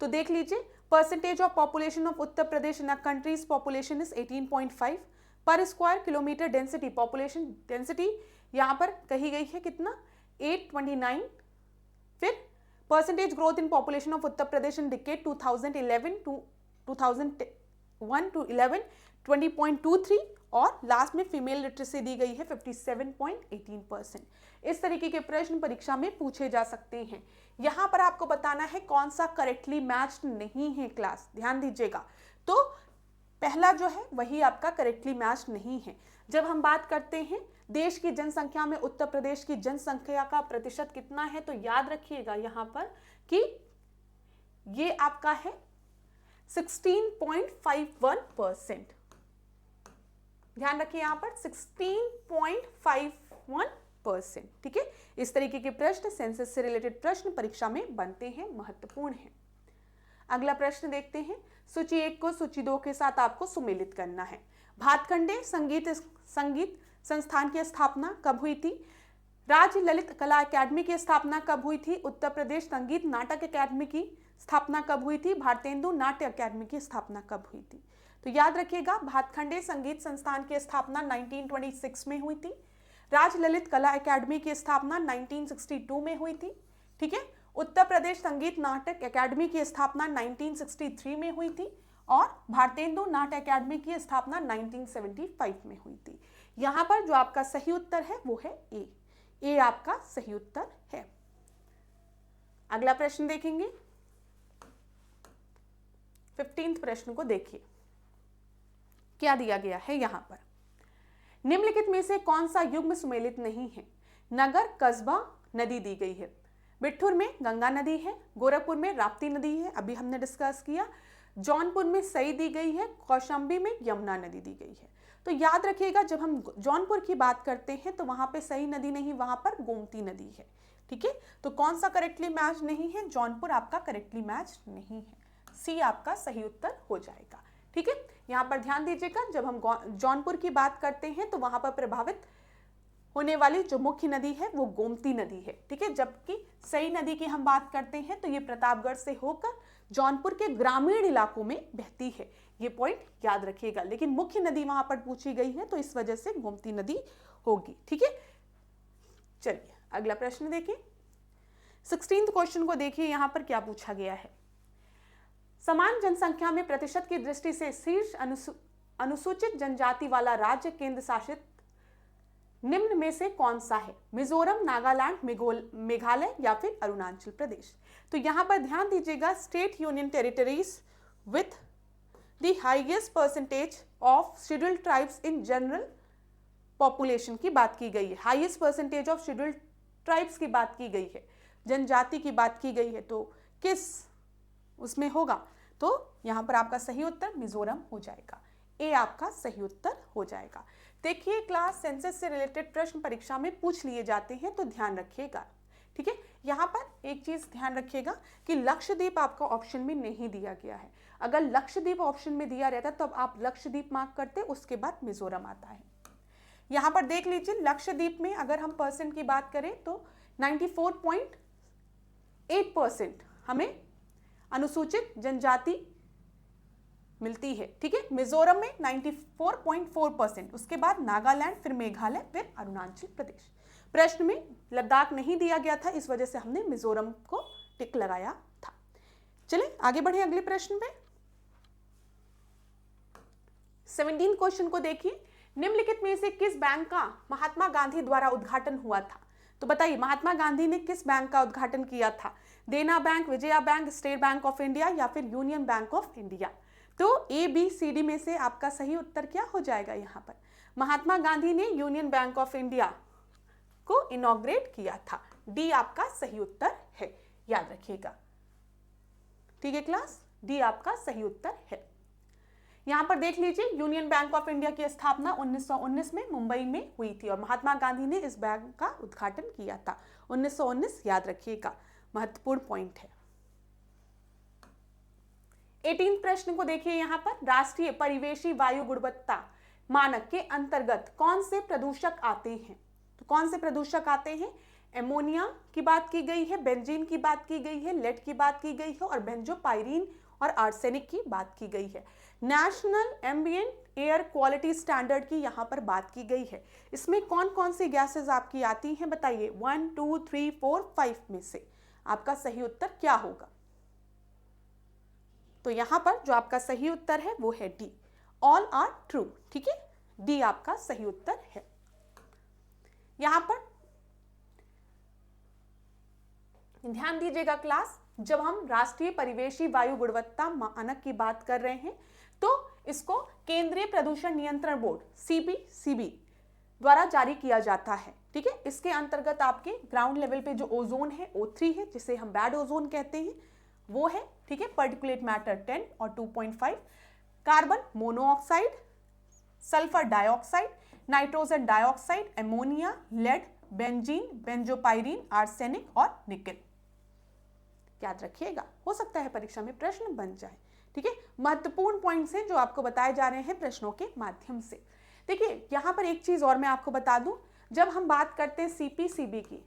तो देख लीजिए, percentage of population of Uttar Pradesh in a countries population is 18.5 पर square kilometre. Density, population density यहाँ पर कही गई है कितना? 829। फिर percentage growth in population of Uttar Pradesh in decade 2001 to 11 20.23 और लास्ट में फीमेल लिटरेसी दी गई है 57.18%। इस तरीके के प्रश्न परीक्षा में पूछे जा सकते हैं। यहाँ पर आपको बताना है कौन सा करेक्टली मैच्ड नहीं है क्लास, ध्यान दीजिएगा। तो पहला जो है वही आपका करेक्टली मैच्ड नहीं है। जब हम बात करते हैं देश की जनसंख्या में उत्तर प्रदेश की जनसंख्या का प्रतिशत कितना है, तो याद रखिएगा यहाँ पर कि ये आपका है 16.51%। ध्यान रखिए यहाँ पर 16.51%, ठीक है। इस तरीके के प्रश्न सेंसस से रिलेटेड प्रश्न परीक्षा में बनते हैं, महत्वपूर्ण है। अगला प्रश्न देखते हैं। सूची 1 को सूची 2 के साथ आपको सुमेलित करना है। भातखंडे संगीत संस्थान की स्थापना कब हुई थी? राज्य ललित कला अकादमी की स्थापना कब हुई थी? उत्तर प्रदेश संगीत नाटक अकादमी की स्थापना कब हुई थी? भारतेंदु नाट्य अकादमी की स्थापना कब हुई थी? तो याद रखिएगा, भातखंडे संगीत संस्थान की स्थापना 1926 में हुई थी। राज्य ललित कला अकादमी की स्थापना 1962 में हुई थी, ठीक है। उत्तर प्रदेश संगीत नाटक अकादमी की स्थापना 1963 में हुई थी और भारतेंदु नाट्य अकादमी की स्थापना 1975 में हुई थी। यहाँ पर जो आपका सही उत्तर है वो है ए आपका सही उत्तर है। अगला प्रश्न देखेंगे, 15th प्रश्न को देखिए, क्या दिया गया है यहाँ पर। निम्नलिखित में से कौन सा युग्म सुमेलित नहीं है? नगर, कस्बा, नदी दी गई है। बिट्ठूर में गंगा नदी है, गोरखपुर में राप्ती नदी है, अभी हमने डिस्कस किया। जौनपुर में सई दी गई है, कौशाम्बी में यमुना नदी दी गई है। तो याद रखिएगा, जब हम जौनपुर की बात करते हैं तो वहां पे सई नदी नहीं, वहां पर गोमती नदी है, ठीक है। तो कौन सा करेक्टली मैच नहीं है? जौनपुर आपका करेक्टली मैच नहीं है, सी आपका सही उत्तर हो जाएगा, ठीक है। यहाँ पर ध्यान दीजिएगा, जब हम जौनपुर की बात करते हैं तो वहां पर प्रभावित होने वाली जो मुख्य नदी है वो गोमती नदी है, ठीक है। जबकि सई नदी की हम बात करते हैं तो ये प्रतापगढ़ से होकर जौनपुर के ग्रामीण इलाकों में बहती है, ये पॉइंट याद रखिएगा। लेकिन मुख्य नदी वहां पर पूछी गई है तो इस वजह से गोमती नदी होगी, ठीक है। चलिए अगला प्रश्न देखिए। 16th क्वेश्चन को देखिए, यहां पर क्या पूछा गया है। समान जनसंख्या में प्रतिशत की दृष्टि से शीर्ष अनुसूचित जनजाति वाला राज्य केंद्र शासित निम्न में से कौन सा है? मिजोरम, नागालैंड, मेघालय या फिर अरुणाचल प्रदेश। तो यहां पर ध्यान दीजिएगा, state union territories with the highest percentage of scheduled tribes in general population की बात की गई है। Highest percentage of scheduled tribes की बात की गई है, जनजाति की बात की गई है, तो किस उसमें होगा? तो यहां पर आपका सही उत्तर मिजोरम हो जाएगा। ए आपका सही उत्तर हो जाएगा। देखिए क्लास, सेंसस से रिलेटेड प्रश्न परीक्षा में पूछ लिए जाते हैं, तो ध्यान रखिएगा, ठीक है। यहां पर एक चीज ध्यान रखिएगा कि लक्षद्वीप आपका ऑप्शन में नहीं दिया गया है। अगर लक्षद्वीप ऑप्शन में दिया रहता तब आप लक्षद्वीप मार्क करते, उसके बाद मिजोरम आता है। यहां पर देख लीजिए, लक्षद्वीप में अगर हम परसेंट की बात करें तो 94.8% हमें अनुसूचित जनजाति मिलती है, ठीक है। मिजोरम में 94.4%, उसके बाद नागालैंड, फिर मेघालय, फिर अरुणाचल प्रदेश। प्रश्न में लद्दाख नहीं दिया गया था, इस वजह से हमने मिजोरम को टिक लगाया था। चलिए आगे बढ़े अगले प्रश्न पे। 17 क्वेश्चन को देखिए। निम्नलिखित में से किस बैंक का महात्मा गांधी द्वारा उद्घाटन हुआ था? तो बताइए, महात्मा गांधी ने किस बैंक का उद्घाटन किया था? देना bank, Vijaya bank, state bank of India या फिर यूनियन बैंक ऑफ इंडिया। तो ए, बी, सी, डी में से आपका सही उत्तर क्या हो जाएगा? यहाँ पर महात्मा गांधी ने यूनियन बैंक ऑफ इंडिया को इनॉग्रेट किया था। डी आपका सही उत्तर है, याद रखिएगा, ठीक है क्लास। डी आपका सही उत्तर है। यहां पर देख लीजिए, यूनियन बैंक ऑफ इंडिया की स्थापना 1919 में मुंबई में हुई थी और महात्मा गांधी ने इस बैंक का उद्घाटन किया था। 1919 याद रखिएगा, महत्वपूर्ण पॉइंट है। 18 प्रश्न को देखिए। यहां पर राष्ट्रीय परिवेशी वायु गुणवत्ता मानक के अंतर्गत कौन से प्रदूषक आते हैं? तो कौन से प्रदूषक आते हैं? एमोनिया की बात की गई है, बेंजीन की बात की गई है, लेड की बात की गई है और बेंजोपाइरीन और आर्सेनिक की बात की गई है। National ambient air quality standard की यहाँ पर बात की गई है। इसमें कौन कौन सी गैसेस आपकी आती हैं बताइए? 1, 2, 3, 4, 5 में से आपका सही उत्तर क्या होगा? तो यहाँ पर जो आपका सही उत्तर है वो है डी, ऑल आर ट्रू, ठीक है। डी आपका सही उत्तर है। यहां पर ध्यान दीजिएगा क्लास, जब हम राष्ट्रीय परिवेशी वायु गुणवत्ता मानक की बात कर रहे हैं तो इसको केंद्रीय प्रदूषण नियंत्रण बोर्ड सीपीसीबी द्वारा जारी किया जाता है, ठीक है। इसके अंतर्गत आपके ग्राउंड लेवल पे जो ओजोन है O3 है, जिसे हम बैड ओजोन कहते हैं, वो है, ठीक है। पार्टिकुलेट मैटर 10 और 2.5, carbon monoxide, sulphur dioxide, nitrogen dioxide, ammonia, lead, benzene, benzopyrene, arsenic और निकेल। याद रखिएगा, हो सकता है परीक्षा में प्रश्न बन जाए, ठीक है। महत्वपूर्ण पॉइंट्स हैं जो आपको बताए जा रहे हैं प्रश्नों के माध्यम से। देखिए यहां पर एक चीज और मैं आपको बता दूं, जब हम बात करते हैं सीपीसीबी की,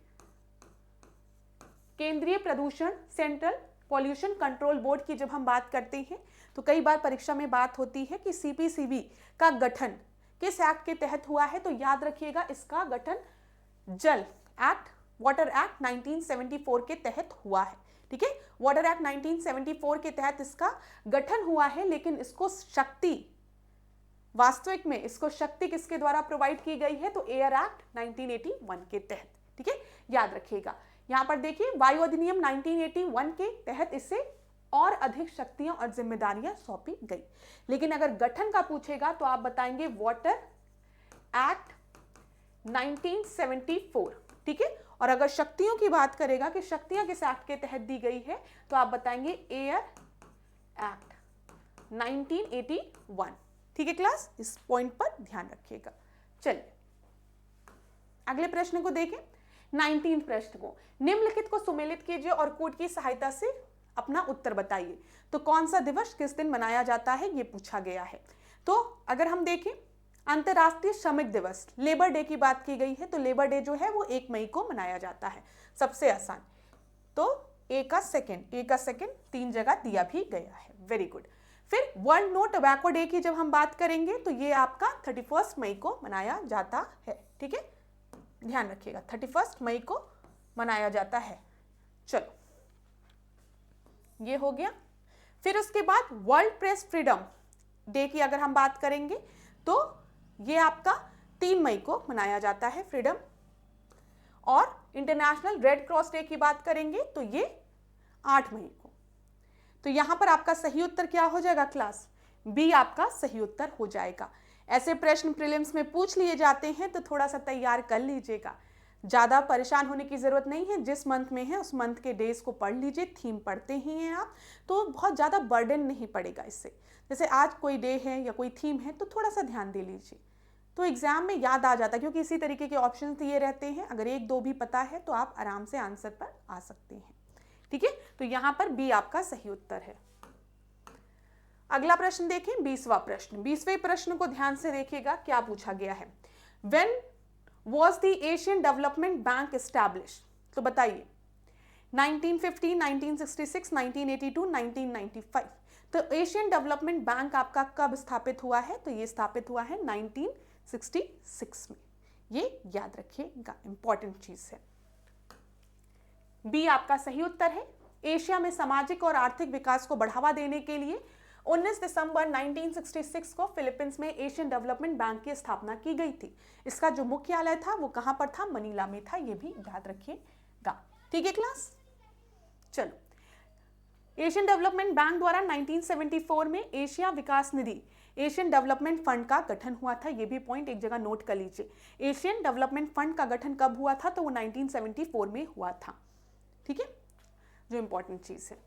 केंद्रीय प्रदूषण सेंट्रल पॉल्यूशन कंट्रोल बोर्ड की जब हम बात करते हैं तो कई बार परीक्षा में बात होती है कि सीपीसीबी का गठन किस एक्ट के तहत हुआ है। तो याद रखिएगा, इसका गठन जल एक्ट, वाटर एक्ट 1974 के तहत हुआ है, ठीक है। वाटर एक्ट 1974 के तहत इसका गठन हुआ है, लेकिन इसको शक्ति, वास्तविक में इसको शक्ति किसके द्वारा प्रोवाइड की गई है? तो एयर एक्ट 1981 के तहत, ठीक है, याद रखिएगा। यहां पर देखिए, वायु अधिनियम 1981 के तहत इसे और अधिक शक्तियां और जिम्मेदारियां सौंपी गई। लेकिन अगर गठन का पूछेगा तो आप बताएंगे वाटर एक्ट 1974, ठीक है। और अगर शक्तियों की बात करेगा कि शक्तियां किस एक्ट के तहत दी गई है, तो आप बताएंगे एयर एक्ट 1981, ठीक है क्लास। इस पॉइंट पर ध्यान रखिएगा। चलिए अगले प्रश्न को देखें, 19 प्रश्न को। निम्नलिखित को सुमेलित कीजिए और कोड की सहायता से अपना उत्तर बताइए। तो कौन सा दिवस किस दिन मनाया जाता है, ये पूछा गया है। तो अगर हम देखें, अंतर्राष्ट्रीय श्रमिक दिवस, लेबर डे की बात की गई है, तो लेबर डे जो है वो 1 मई को मनाया जाता है, सबसे आसान। तो ए का सेकंड 3 जगह दिया भी गया है, वेरी गुड। फिर वर्ल्ड नो टोबैको डे की जब हम बात करेंगे तो ये आपका 31 मई को मनाया जाता है, ठीक है। ध्यान रखिएगा 31 मई को मनाया जाता है। चलो ये हो गया। फिर उसके बाद वर्ल्ड प्रेस फ्रीडम डे की अगर हम बात करेंगे तो ये आपका 3 मई को मनाया जाता है फ्रीडम। और इंटरनेशनल रेड क्रॉस डे की बात करेंगे तो ये 8 मई को। तो यहां पर आपका सही उत्तर क्या हो जाएगा क्लास? बी आपका सही उत्तर हो जाएगा। ऐसे प्रश्न प्रीलिम्स में पूछ लिए जाते हैं तो थोड़ा सा तैयार कर लीजिएगा, ज़्यादा परेशान होने की ज़रूरत नहीं है। जिस मंथ में है उस मंथ के डेज को पढ़ लीजिए, थीम पढ़ते ही हैं आप तो बहुत ज़्यादा बर्डन नहीं पड़ेगा इससे। जैसे आज कोई डे है या कोई थीम है तो थोड़ा सा ध्यान दे लीजिए, तो एग्जाम में याद आ जाता है, क्योंकि इसी तरीके के ऑप्शन दिए रहते हैं। अगर 1-2 भी पता है तो आप आराम से आंसर पर आ सकते हैं। ठीक है, तो यहाँ पर बी आपका सही उत्तर है। अगला प्रश्न देखें, 20वां प्रश्न। 20वें प्रश्न को ध्यान से देखिएगा, क्या पूछा गया है। When was the Asian development bank establish? तो बताइए 1950, 1966, 1982, 1995। तो एशियन डेवलपमेंट बैंक आपका कब स्थापित हुआ है? तो ये स्थापित हुआ है 1966 में। ये याद रखिएगा, इंपॉर्टेंट चीज है। बी आपका सही उत्तर है। एशिया में सामाजिक और आर्थिक विकास को बढ़ावा देने के लिए 19 दिसंबर 1966 को फिलीपींस में एशियन डेवलपमेंट बैंक की स्थापना की गई थी। इसका जो मुख्यालय था वो कहां पर था? मनीला में था। ये भी याद रखिएगा। ठीक है क्लास, चलो। एशियन डेवलपमेंट बैंक द्वारा 1974 में एशिया विकास निधि एशियन डेवलपमेंट फंड का गठन हुआ था। ये भी पॉइंट एक जगह नोट कर लीजिए। एशियन डेवलपमेंट फंड का गठन कब हुआ था? तो वो 1974 में हुआ था। ठीक है, जो इंपॉर्टेंट चीज है।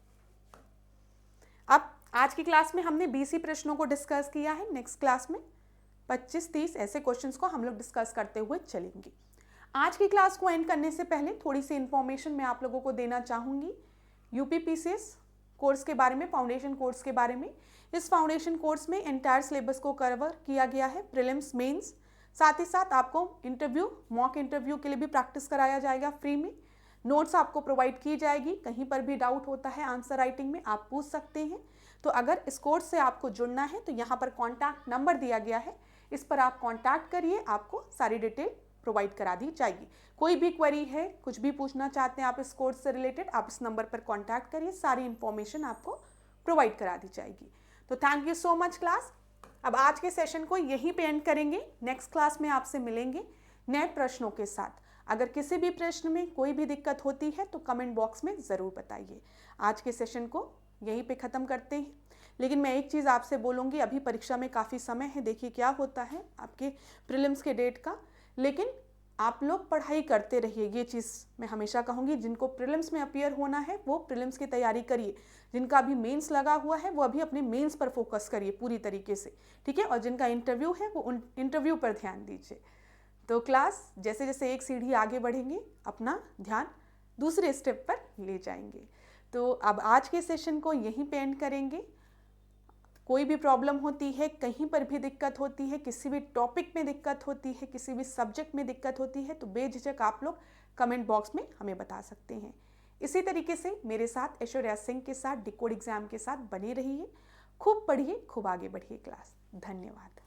अब आज की क्लास में हमने 20 प्रश्नों को डिस्कस किया है। नेक्स्ट क्लास में 25-30 ऐसे क्वेश्चंस को हम लोग डिस्कस करते हुए चलेंगे। आज की क्लास को एंड करने से पहले थोड़ी सी इंफॉर्मेशन मैं आप लोगों को देना चाहूँगी यूपीपीसीएस कोर्स के बारे में, फाउंडेशन कोर्स के बारे में। इस फाउंडेशन कोर्स में एंटायर सिलेबस को कवर किया गया है, प्रीलिम्स, मेंस, साथ ही साथ आपको इंटरव्यू, मॉक इंटरव्यू के लिए भी प्रैक्टिस कराया जाएगा फ्री में। नोट्स आपको प्रोवाइड की जाएगी। कहीं पर भी डाउट होता है आंसर राइटिंग में आप पूछ सकते हैं। तो अगर इस कोर्स से आपको जुड़ना है तो यहाँ पर कॉन्टैक्ट नंबर दिया गया है, इस पर आप कॉन्टैक्ट करिए, आपको सारी डिटेल प्रोवाइड करा दी जाएगी। कोई भी क्वेरी है, कुछ भी पूछना चाहते हैं आप इस कोर्स से रिलेटेड, आप इस नंबर पर कॉन्टैक्ट करिए, सारी इंफॉर्मेशन आपको प्रोवाइड करा दी जाएगी। तो thank you so much class. अब आज के सेशन को यहीं पे एंड करेंगे। नेक्स्ट क्लास में आपसे मिलेंगे नए प्रश्नों के साथ। अगर किसी भी प्रश्न में कोई भी दिक्कत होती है तो कमेंट बॉक्स में ज़रूर बताइए। आज के सेशन को यहीं पे ख़त्म करते हैं। लेकिन मैं एक चीज़ आपसे बोलूँगी, अभी परीक्षा में काफ़ी समय है, देखिए क्या होता है आपके प्रीलिम्स के डेट का। लेकिन आप लोग पढ़ाई करते रहिए, ये चीज़ मैं हमेशा कहूँगी। जिनको प्रीलिम्स में अपीयर होना है वो प्रीलिम्स की तैयारी करिए। जिनका अभी मेंस लगा हुआ है वो अभी अपने मेंस पर फोकस करिए पूरी तरीके से, ठीक है। और जिनका इंटरव्यू है वो उन इंटरव्यू पर ध्यान दीजिए। तो क्लास जैसे जैसे एक सीढ़ी आगे बढ़ेंगे अपना ध्यान दूसरे स्टेप पर ले जाएंगे। तो अब आज के सेशन को यहीं पे एंड करेंगे। कोई भी प्रॉब्लम होती है, कहीं पर भी दिक्कत होती है, किसी भी टॉपिक में दिक्कत होती है, किसी भी सब्जेक्ट में दिक्कत होती है तो बेझिझक आप लोग कमेंट बॉक्स में हमें बता सकते हैं। इसी तरीके से मेरे साथ ऐश्वर्या सिंह के साथ डिकोड एग्जाम के साथ बने रहिए। खूब पढ़िए, खूब आगे बढ़िए क्लास। धन्यवाद।